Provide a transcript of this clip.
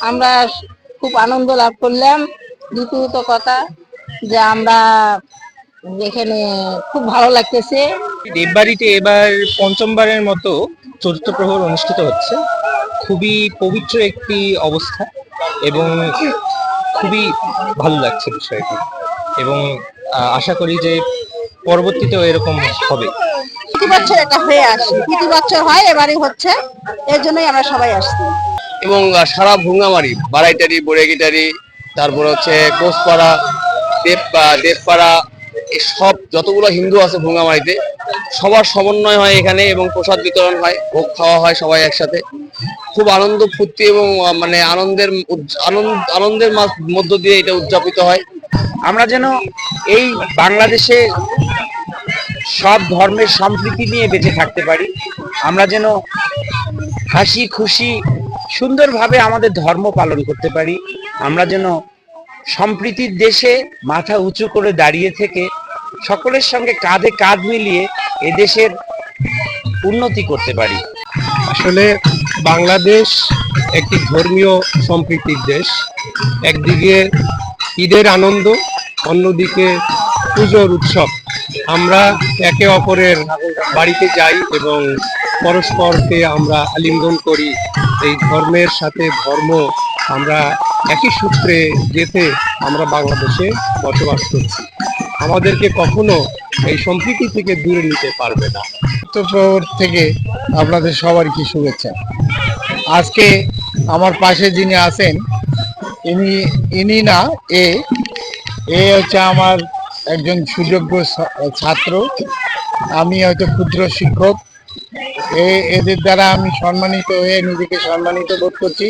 আমরা খুব আনন্দ লাভ করলাম। দ্বিতীয়ত কথা যে আমরা এখানে খুব ভালো লাগতেছে। দেববাড়িতে এবার পঞ্চমবারের মতো চতুর্থ প্রহর অনুষ্ঠিত হচ্ছে। খুবই পবিত্র একটি অবস্থা এবং খুবই ভালো লাগছে বিষয়টি, এবং আশা করি যে পরবর্তীতেও এরকম হবে। প্রতি বছর এটা হয়ে আসে, প্রতি বছর হয়, এবারই হচ্ছে, এর জন্যই আমরা সবাই আসছি। এবং সারা ভুঙ্গামারি, বারাইটারি, বড়েগিটারি, তারপর হচ্ছে কোচপাড়া, দেবপাড়া, এই সব যতগুলো হিন্দু আছে ভুঙ্গামারিতে সবার সমন্বয় হয় এখানে, এবং প্রসাদ বিতরণ হয়, ভোগ খাওয়া হয় সবাই একসাথে। খুব আনন্দ ফুর্তি এবং মানে আনন্দের মধ্য দিয়ে এটা উদযাপিত হয়। আমরা যেন এই বাংলাদেশে সব ধর্মের সম্প্রীতি নিয়ে বেঁচে থাকতে পারি, আমরা যেন হাসি খুশি সুন্দরভাবে আমাদের ধর্ম পালন করতে পারি, আমরা যেন সম্প্রীতির দেশে মাথা উঁচু করে দাঁড়িয়ে থেকে সকলের সঙ্গে কাঁধে কাঁধ মিলিয়ে এদেশের উন্নতি করতে পারি। আসলে বাংলাদেশ একটি ধর্মীয় সম্প্রীতির দেশ। একদিকে ঈদের আনন্দ, অন্যদিকে পুজোর উৎসব। আমরা একে অপরের বাড়িতে যাই এবং পরস্পরকে আমরা আলিঙ্গন করি। এই ধর্মের সাথে ধর্ম, আমরা একই সূত্রে গেঁথে আমরা বাংলাদেশে বসবাস করছি। আমাদেরকে কখনো এই সম্প্রীতি থেকে দূরে নিতে পারবে না। প্রহর থেকে আপনাদের সবারই শুভেচ্ছা। আজকে আমার পাশে যিনি আছেন, ইনি না, এ হচ্ছে আমার একজন সুযোগ্য ছাত্র। আমি হয়তো ক্ষুদ্র শিক্ষক। এদের দ্বারা আমি সম্মানিত হয়ে নিজেকে সম্মানিত বোধ করছি।